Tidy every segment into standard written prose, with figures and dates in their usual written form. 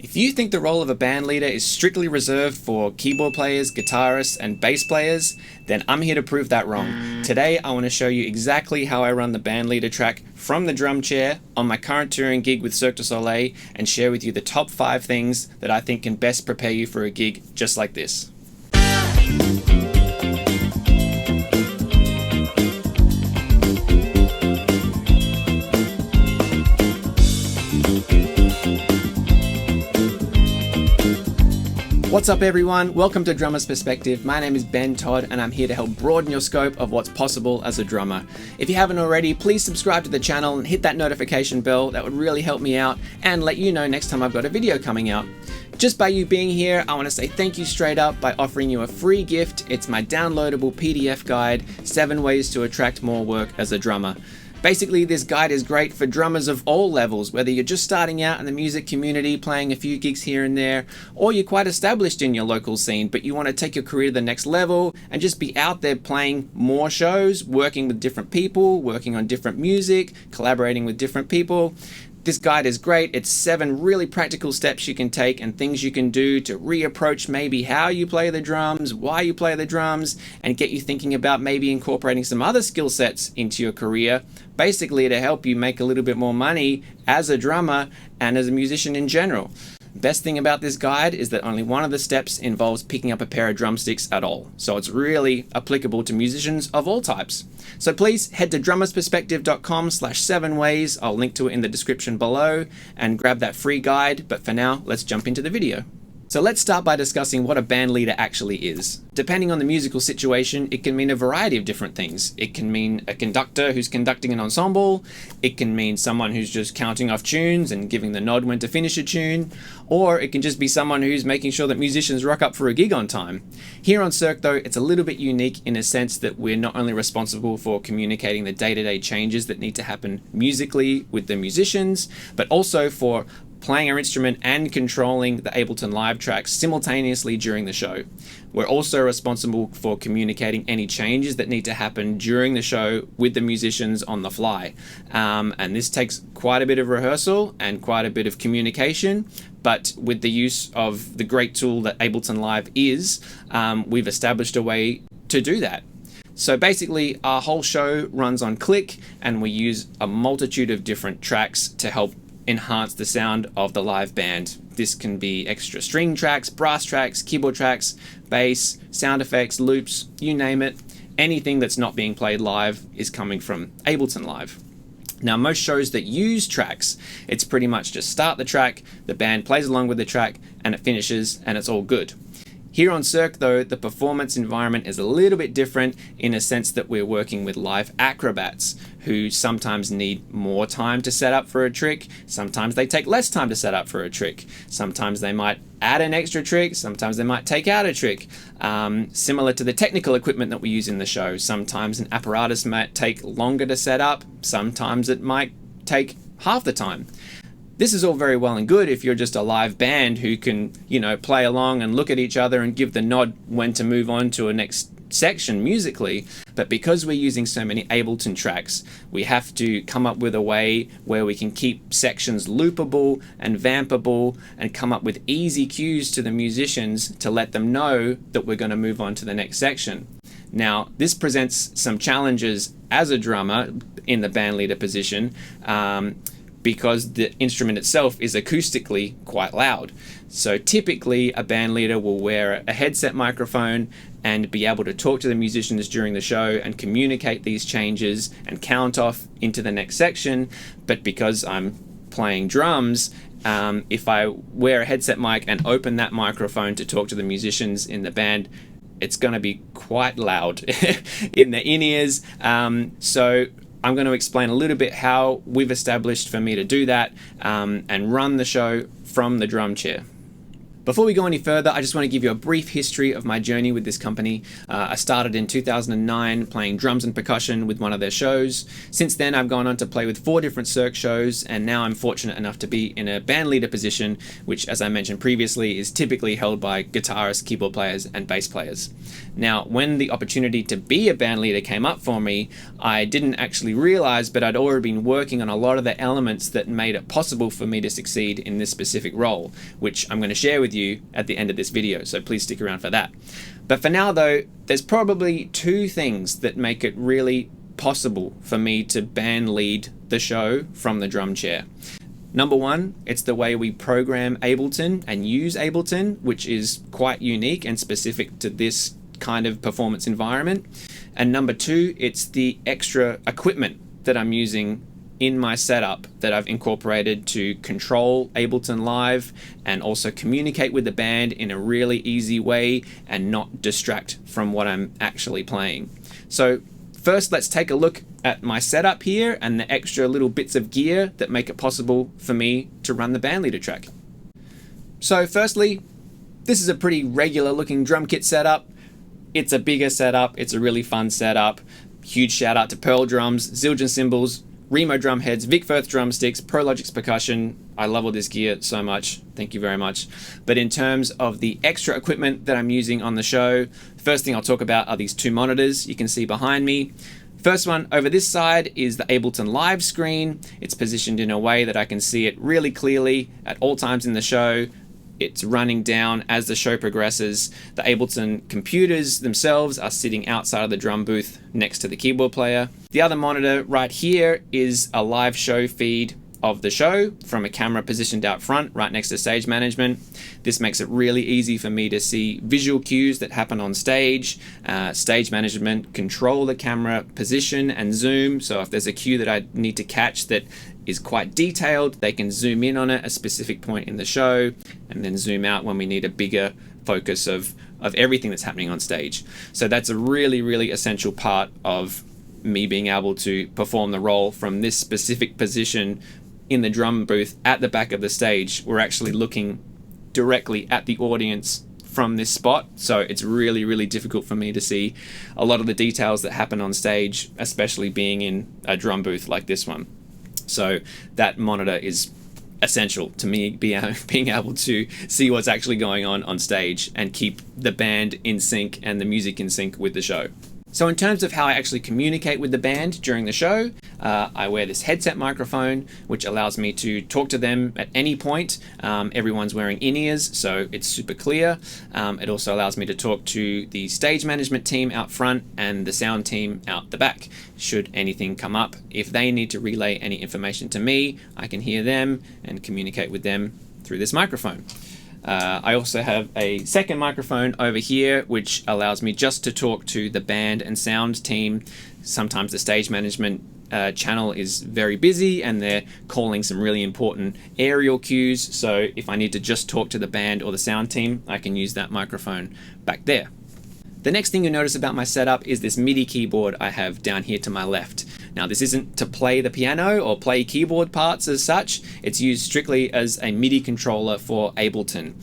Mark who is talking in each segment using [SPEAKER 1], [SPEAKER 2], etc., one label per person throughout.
[SPEAKER 1] If you think the role of a band leader is strictly reserved for keyboard players, guitarists, and bass players, then I'm here to prove that wrong. Today, I want to show you exactly how I run the band leader track from the drum chair on my current touring gig with Cirque du Soleil and share with you the top 5 things that I think can best prepare you for a gig just like this. What's up everyone, welcome to Drummer's Perspective. My name is Todd and I'm here to help broaden your scope of what's possible as a drummer. If you haven't already, please subscribe to the channel and hit that notification bell. That would really help me out and let you know next time I've got a video coming out. Just by you being here, I want to say thank you straight up by offering you a free gift. It's my downloadable PDF guide, 7 ways to attract more work as a drummer. Basically, this guide is great for drummers of all levels, whether you're just starting out in the music community, playing a few gigs here and there, or you're quite established in your local scene, but you want to take your career to the next level and just be out there playing more shows, working with different people, working on different music, collaborating with different people. This guide is great. It's 7 really practical steps you can take and things you can do to reapproach maybe how you play the drums, why you play the drums, and get you thinking about maybe incorporating some other skill sets into your career, basically to help you make a little bit more money as a drummer and as a musician in general. Best thing about this guide is that only one of the steps involves picking up a pair of drumsticks at all. So it's really applicable to musicians of all types. So please head to drummersperspective.com/7ways. I'll link to it in the description below and grab that free guide. But for now, let's jump into the video. So let's start by discussing what a band leader actually is. Depending on the musical situation, it can mean a variety of different things. It can mean a conductor who's conducting an ensemble. It can mean someone who's just counting off tunes and giving the nod when to finish a tune. Or it can just be someone who's making sure that musicians rock up for a gig on time. Here on Cirque though, it's a little bit unique in a sense that we're not only responsible for communicating the day-to-day changes that need to happen musically with the musicians, but also for playing our instrument and controlling the Ableton live tracks simultaneously during the show. We're also responsible for communicating any changes that need to happen during the show with the musicians on the fly. And this takes quite a bit of rehearsal and quite a bit of communication, but with the use of the great tool that Ableton Live is, we've established a way to do that. So basically, our whole show runs on click, and we use a multitude of different tracks to help enhance the sound of the live band. This can be extra string tracks, brass tracks, keyboard tracks, bass, sound effects, loops, you name it. Anything that's not being played live is coming from Ableton Live. Now, most shows that use tracks, it's pretty much just start the track, the band plays along with the track, and it finishes, and it's all good. Here on Cirque though, the performance environment is a little bit different in a sense that we're working with live acrobats who sometimes need more time to set up for a trick. Sometimes they take less time to set up for a trick. Sometimes they might add an extra trick. Sometimes they might take out a trick. Similar to the technical equipment that we use in the show. Sometimes an apparatus might take longer to set up. Sometimes it might take half the time. This is all very well and good if you're just a live band who can, play along and look at each other and give the nod when to move on to a next section musically. But because we're using so many Ableton tracks, we have to come up with a way where we can keep sections loopable and vampable and come up with easy cues to the musicians to let them know that we're going to move on to the next section. Now, this presents some challenges as a drummer in the band leader position, because the instrument itself is acoustically quite loud. So typically a band leader will wear a headset microphone and be able to talk to the musicians during the show and communicate these changes and count off into the next section. But because I'm playing drums, if I wear a headset mic and open that microphone to talk to the musicians in the band, it's going to be quite loud in the in-ears. So I'm going to explain a little bit how we've established for me to do that and run the show from the drum chair. Before we go any further, I just want to give you a brief history of my journey with this company. I started in 2009 playing drums and percussion with one of their shows. Since then, I've gone on to play with 4 different Cirque shows, and now I'm fortunate enough to be in a band leader position, which, as I mentioned previously, is typically held by guitarists, keyboard players, and bass players. Now, when the opportunity to be a band leader came up for me, I didn't actually realize, but I'd already been working on a lot of the elements that made it possible for me to succeed in this specific role, which I'm going to share with you at the end of this video, so please stick around for that. But for now though, there's probably 2 things that make it really possible for me to band lead the show from the drum chair. Number 1, it's the way we program Ableton and use Ableton, which is quite unique and specific to this kind of performance environment. And number 2, it's the extra equipment that I'm using in my setup that I've incorporated to control Ableton Live and also communicate with the band in a really easy way and not distract from what I'm actually playing. So first, let's take a look at my setup here and the extra little bits of gear that make it possible for me to run the bandleader track. So firstly, this is a pretty regular looking drum kit setup. It's a bigger setup, it's a really fun setup. Huge shout out to Pearl drums, Zildjian cymbals, Remo drum heads, Vic Firth drumsticks, Prologix percussion. I love all this gear so much. Thank you very much. But in terms of the extra equipment that I'm using on the show, first thing I'll talk about are these 2 monitors you can see behind me. First one over this side is the Ableton Live screen. It's positioned in a way that I can see it really clearly at all times in the show. It's running down as the show progresses. The Ableton computers themselves are sitting outside of the drum booth next to the keyboard player. The other monitor right here is a live show feed of the show from a camera positioned out front right next to stage management. This makes it really easy for me to see visual cues that happen on stage. Stage management control the camera position and zoom, so if there's a cue that I need to catch that is quite detailed, they can zoom in on it at a specific point in the show and then zoom out when we need a bigger focus of everything that's happening on stage. So that's a really essential part of me being able to perform the role from this specific position in the drum booth at the back of the stage. We're actually looking directly at the audience from this spot, so it's really difficult for me to see a lot of the details that happen on stage, especially being in a drum booth like this one. So that monitor is essential to me being able to see what's actually going on stage and keep the band in sync and the music in sync with the show. So in terms of how I actually communicate with the band during the show, I wear this headset microphone, which allows me to talk to them at any point. Everyone's wearing in-ears, so it's super clear. It also allows me to talk to the stage management team out front and the sound team out the back. Should anything come up, if they need to relay any information to me, I can hear them and communicate with them through this microphone. I also have a second microphone over here, which allows me just to talk to the band and sound team. Sometimes the stage management channel is very busy and they're calling some really important aerial cues. So if I need to just talk to the band or the sound team, I can use that microphone back there. The next thing you'll notice about my setup is this MIDI keyboard I have down here to my left. Now this isn't to play the piano or play keyboard parts as such, it's used strictly as a MIDI controller for Ableton.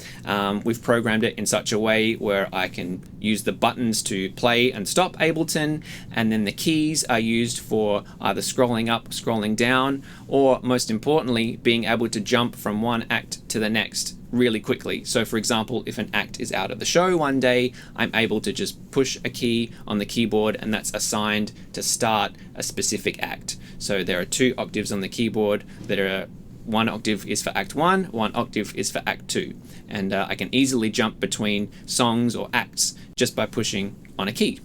[SPEAKER 1] We've programmed it in such a way where I can use the buttons to play and stop Ableton, and then the keys are used for either scrolling up, scrolling down, or most importantly, being able to jump from one act to the next really quickly. So for example, if an act is out of the show one day, I'm able to just push a key on the keyboard and that's assigned to start a specific act. So there are 2 octaves on the keyboard that are, 1 octave is for act 1, 1 octave is for act 2. And I can easily jump between songs or acts just by pushing on a key.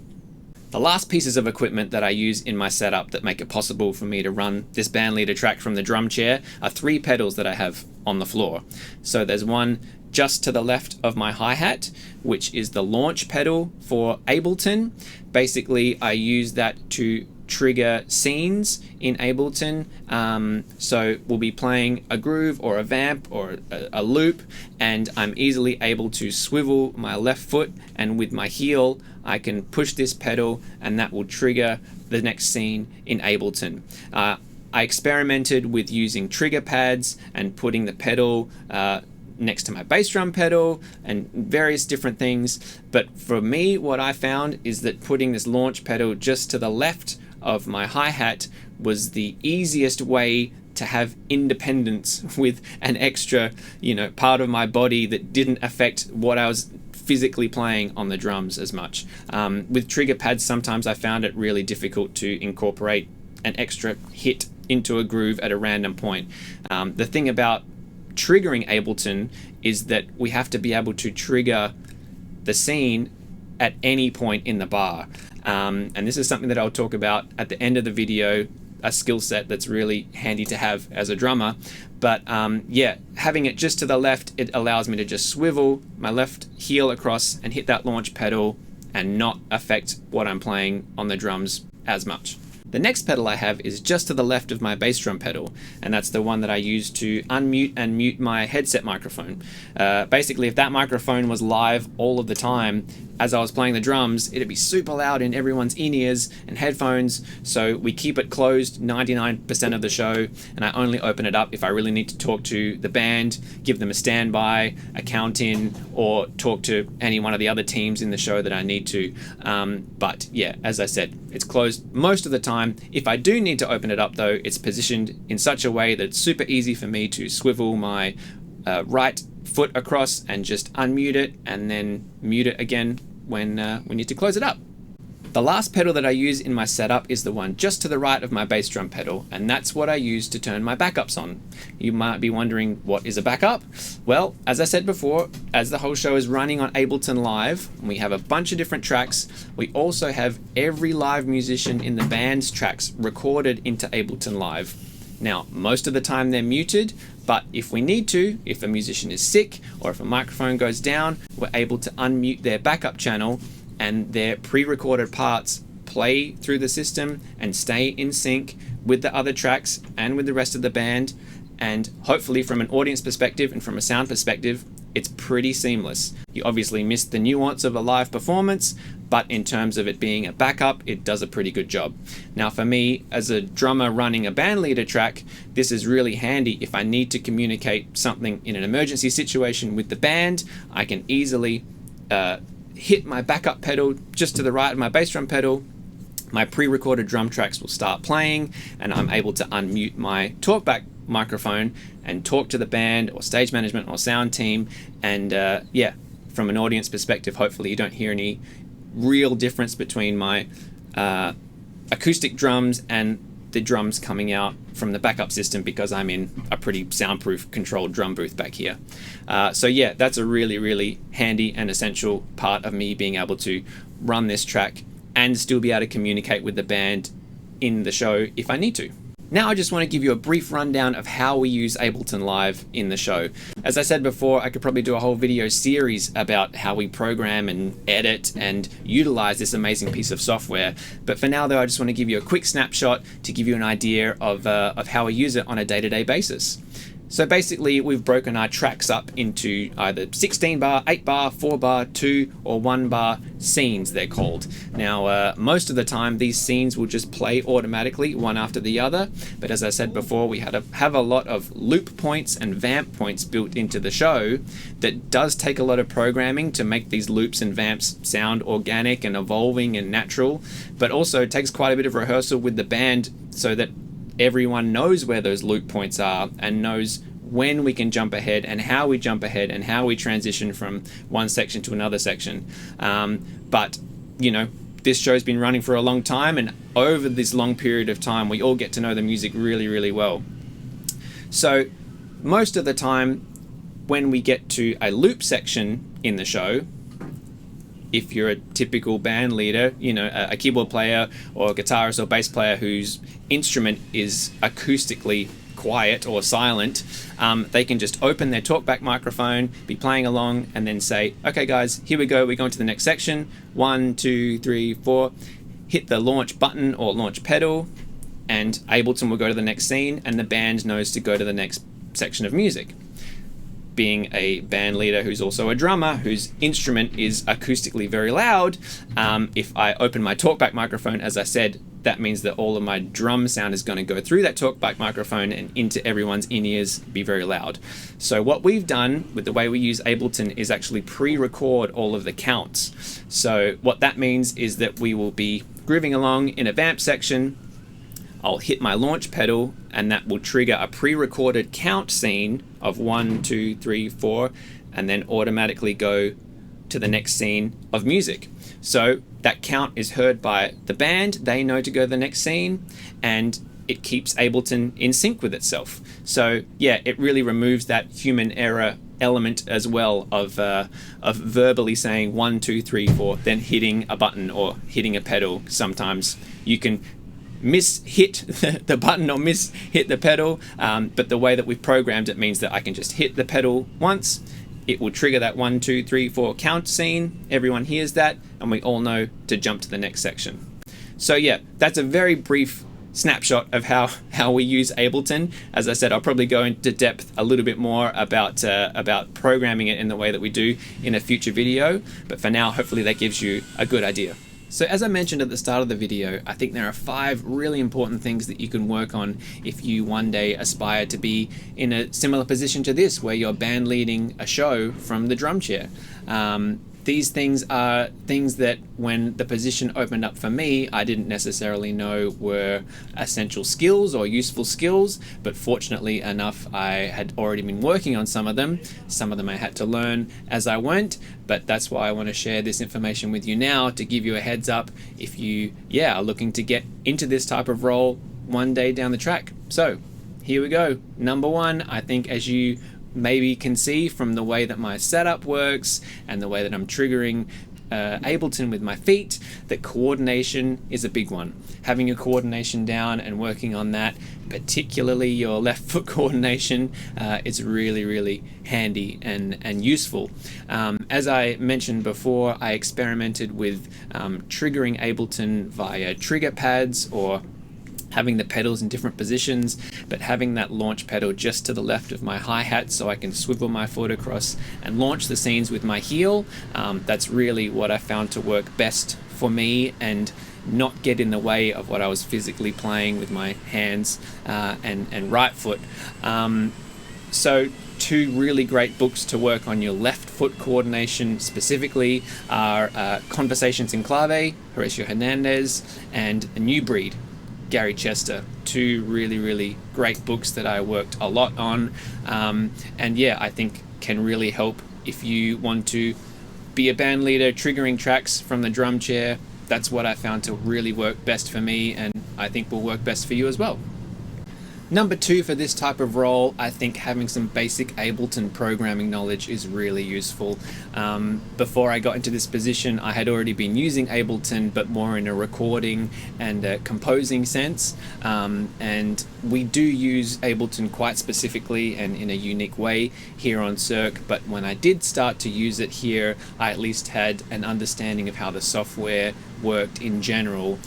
[SPEAKER 1] The last pieces of equipment that I use in my setup that make it possible for me to run this bandleader track from the drum chair are 3 pedals that I have on the floor. So there's one just to the left of my hi-hat, which is the launch pedal for Ableton. Basically, I use that to trigger scenes in Ableton. So we'll be playing a groove or a vamp or a loop, and I'm easily able to swivel my left foot, and with my heel I can push this pedal and that will trigger the next scene in Ableton. I experimented with using trigger pads and putting the pedal next to my bass drum pedal and various different things. But for me, what I found is that putting this launch pedal just to the left of my hi-hat was the easiest way to have independence with an extra, part of my body that didn't affect what I was physically playing on the drums as much. With trigger pads, sometimes I found it really difficult to incorporate an extra hit into a groove at a random point. The thing about triggering Ableton is that we have to be able to trigger the scene at any point in the bar. And this is something that I'll talk about at the end of the video, a skill set that's really handy to have as a drummer. But yeah, having it just to the left, it allows me to just swivel my left heel across and hit that launch pedal and not affect what I'm playing on the drums as much. The next pedal I have is just to the left of my bass drum pedal, and that's the one that I use to unmute and mute my headset microphone. Basically, if that microphone was live all of the time as I was playing the drums, it'd be super loud in everyone's in-ears and headphones, so we keep it closed 99% of the show, and I only open it up if I really need to talk to the band, give them a standby, a count-in, or talk to any one of the other teams in the show that I need to. But yeah, as I said, it's closed most of the time. If I do need to open it up though, it's positioned in such a way that it's super easy for me to swivel my right foot across and just unmute it and then mute it again when we need to close it up. The last pedal that I use in my setup is the one just to the right of my bass drum pedal, and that's what I use to turn my backups on. You might be wondering, what is a backup? Well, as I said before, as the whole show is running on Ableton Live, we have a bunch of different tracks. We also have every live musician in the band's tracks recorded into Ableton Live. Now, most of the time they're muted, but if we need to, if a musician is sick or if a microphone goes down, we're able to unmute their backup channel and their pre-recorded parts play through the system and stay in sync with the other tracks and with the rest of the band. And hopefully from an audience perspective and from a sound perspective, it's pretty seamless. You obviously miss the nuance of a live performance, but in terms of it being a backup, it does a pretty good job. Now for me, as a drummer running a Bandleader track, this is really handy if I need to communicate something in an emergency situation with the band. I can easily hit my backup pedal just to the right of my bass drum pedal. My pre-recorded drum tracks will start playing and I'm able to unmute my talkback microphone and talk to the band or stage management or sound team. And yeah, from an audience perspective, hopefully you don't hear any real difference between my acoustic drums and the drums coming out from the backup system, because I'm in a pretty soundproof controlled drum booth back here. So yeah, that's a really, really handy and essential part of me being able to run this track and still be able to communicate with the band in the show if I need to. Now I just want to give you a brief rundown of how we use Ableton Live in the show. As I said before, I could probably do a whole video series about how we program and edit and utilize this amazing piece of software. But for now though, I just want to give you a quick snapshot to give you an idea of how we use it on a day-to-day basis. So basically, we've broken our tracks up into either 16 bar, 8 bar, 4 bar, 2 or 1 bar scenes, they're called. Now, most of the time, these scenes will just play automatically, one after the other. But as I said before, we have a lot of loop points and vamp points built into the show that does take a lot of programming to make these loops and vamps sound organic and evolving and natural. But also, it takes quite a bit of rehearsal with the band so that everyone knows where those loop points are and knows when we can jump ahead and how we jump ahead and how we transition from one section to another section. But you know, this show's been running for a long time, and over this long period of time we all get to know the music really, really well. So most of the time when we get to a loop section in the show, if you're a typical band leader, you know, a keyboard player or a guitarist or bass player whose instrument is acoustically quiet or silent, they can just open their talkback microphone, be playing along, and then say, okay guys, here we go, we're going to the next section, 1, 2, 3, 4, hit the launch button or launch pedal, and Ableton will go to the next scene, and the band knows to go to the next section of music. being a band leader who's also a drummer, whose instrument is acoustically very loud, if I open my talkback microphone, as I said, that means that all of my drum sound is going to go through that talkback microphone and into everyone's in-ears, be very loud. So what we've done with the way we use Ableton is actually pre-record all of the counts. So what that means is that we will be grooving along in a vamp section. I'll hit my launch pedal and that will trigger a pre-recorded count scene of 1, 2, 3, 4, and then automatically go to the next scene of music. So that count is heard by the band, they know to go to the next scene, and it keeps Ableton in sync with itself. So yeah, it really removes that human error element as well of verbally saying 1, 2, 3, 4, then hitting a button or hitting a pedal. Sometimes you can hit the button or hit the pedal, but the way that we've programmed it means that I can just hit the pedal once. It will trigger that 1, 2, 3, 4 count scene. Everyone hears that, and we all know to jump to the next section. So yeah, that's a very brief snapshot of how we use Ableton. As I said, I'll probably go into depth a little bit more about programming it in the way that we do in a future video. But for now, hopefully that gives you a good idea. So as I mentioned at the start of the video, I think there are 5 really important things that you can work on if you one day aspire to be in a similar position to this, where you're band leading a show from the drum chair. These things are things that when the position opened up for me, I didn't necessarily know were essential skills or useful skills, but fortunately enough, I had already been working on some of them. Some of them I had to learn as I went, but that's why I want to share this information with you now, to give you a heads up if you, are looking to get into this type of role one day down the track. So here we go. Number 1, I think, as you maybe can see from the way that my setup works and the way that I'm triggering Ableton with my feet, that coordination is a big one. Having your coordination down and working on that, particularly your left foot coordination, is really, really handy and useful. As I mentioned before, I experimented with triggering Ableton via trigger pads or having the pedals in different positions, but having that launch pedal just to the left of my hi-hat so I can swivel my foot across and launch the scenes with my heel. That's really what I found to work best for me and not get in the way of what I was physically playing with my hands and right foot. So 2 really great books to work on your left foot coordination specifically are Conversations in Clave, Horacio Hernandez, and A New Breed, Gary Chester. 2 really, really great books that I worked a lot on, and yeah, I think can really help if you want to be a band leader triggering tracks from the drum chair. That's what I found to really work best for me, and I think will work best for you as well. Number 2, for this type of role, I think having some basic Ableton programming knowledge is really useful. Before I got into this position, I had already been using Ableton, but more in a recording and a composing sense. And we do use Ableton quite specifically and in a unique way here on Cirque, but when I did start to use it here, I at least had an understanding of how the software worked in general,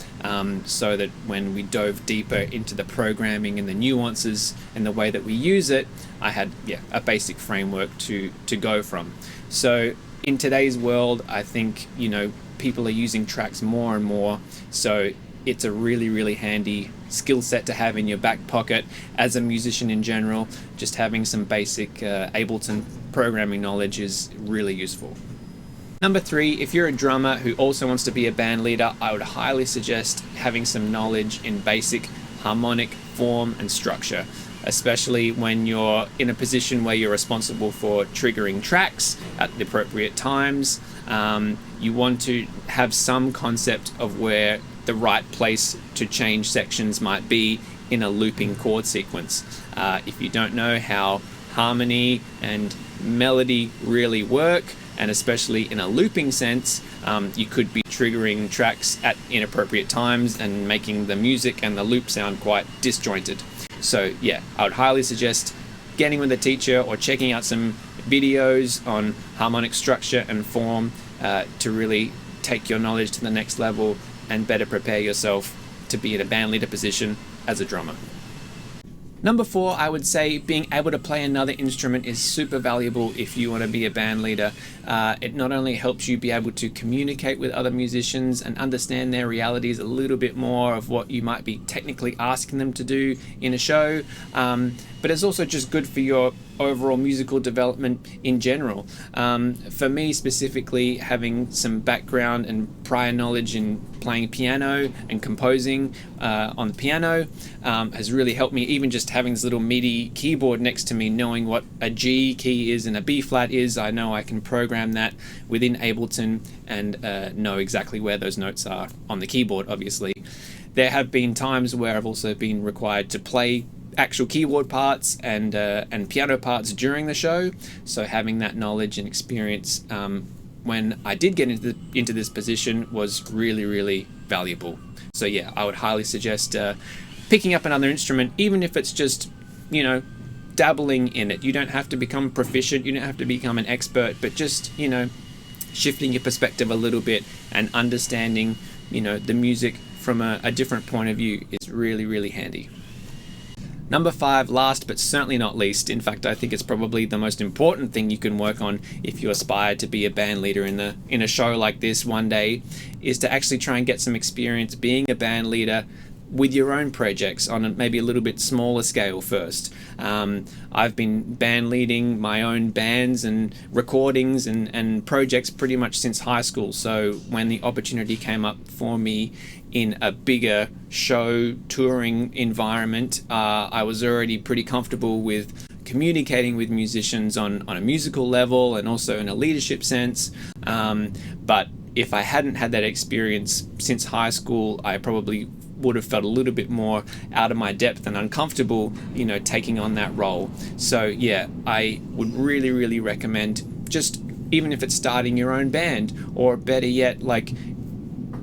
[SPEAKER 1] so that when we dove deeper into the programming and the nuances and the way that we use it, I had a basic framework to go from. So in today's world, I think people are using tracks more and more, so it's a really, really handy skill set to have in your back pocket as a musician in general. Just having some basic Ableton programming knowledge is really useful. Number 3, if you're a drummer who also wants to be a band leader, I would highly suggest having some knowledge in basic harmonic form and structure, especially when you're in a position where you're responsible for triggering tracks at the appropriate times. You want to have some concept of where the right place to change sections might be in a looping chord sequence. If you don't know how harmony and melody really work, and especially in a looping sense, you could be triggering tracks at inappropriate times and making the music and the loop sound quite disjointed. So yeah, I would highly suggest getting with a teacher or checking out some videos on harmonic structure and form to really take your knowledge to the next level and better prepare yourself to be in a band leader position as a drummer. Number 4, I would say being able to play another instrument is super valuable if you want to be a band leader. It not only helps you be able to communicate with other musicians and understand their realities a little bit more of what you might be technically asking them to do in a show, but it's also just good for your overall musical development in general. For me specifically, having some background and prior knowledge in playing piano and composing on the piano has really helped me. Even just having this little MIDI keyboard next to me, knowing what a G key is and a B flat is, I know I can program that within Ableton and know exactly where those notes are on the keyboard, obviously. There have been times where I've also been required to play actual keyboard parts and piano parts during the show, so having that knowledge and experience when I did get into this position was really, really valuable. So yeah, I would highly suggest picking up another instrument, even if it's just, you know, dabbling in it. You don't have to become proficient, you don't have to become an expert, but just, you know, shifting your perspective a little bit and understanding, you know, the music from a different point of view is really, really handy. Number 5, last but certainly not least, in fact I think it's probably the most important thing you can work on if you aspire to be a band leader in a show like this one day, is to actually try and get some experience being a band leader with your own projects on maybe a little bit smaller scale first. I've been band leading my own bands and recordings and projects pretty much since high school, so when the opportunity came up for me in a bigger show touring environment, I was already pretty comfortable with communicating with musicians on a musical level and also in a leadership sense, but if I hadn't had that experience since high school, I probably would have felt a little bit more out of my depth and uncomfortable, you know, taking on that role. So yeah, I would really, really recommend, just even if it's starting your own band, or better yet, like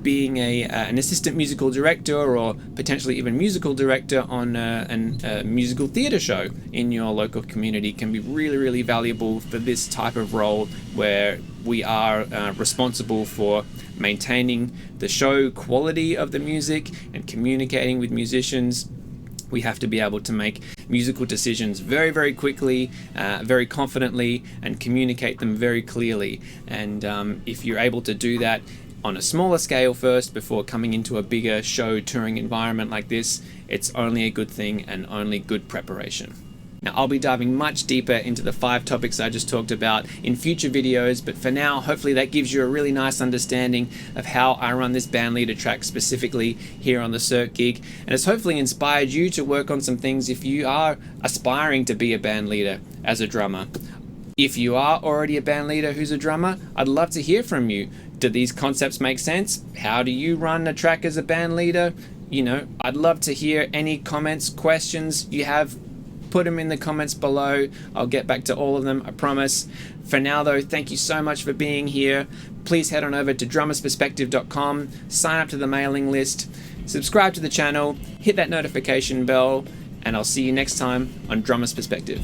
[SPEAKER 1] being an assistant musical director or potentially even musical director on a musical theatre show in your local community, can be really, really valuable for this type of role where we are responsible for maintaining the show quality of the music and communicating with musicians. We have to be able to make musical decisions very, very quickly, very confidently, and communicate them very clearly. And if you're able to do that on a smaller scale first before coming into a bigger show touring environment like this, it's only a good thing and only good preparation. Now, I'll be diving much deeper into the 5 topics I just talked about in future videos, but for now, hopefully that gives you a really nice understanding of how I run this bandleader track specifically here on the Cirque gig, and it's hopefully inspired you to work on some things if you are aspiring to be a bandleader as a drummer. If you are already a bandleader who's a drummer, I'd love to hear from you. Do these concepts make sense? How do you run a track as a bandleader? You know, I'd love to hear any comments, questions you have. Put them in the comments below. I'll get back to all of them, I promise. For now though, thank you so much for being here. Please head on over to drummersperspective.com, sign up to the mailing list, subscribe to the channel, hit that notification bell, and I'll see you next time on Drummer's Perspective.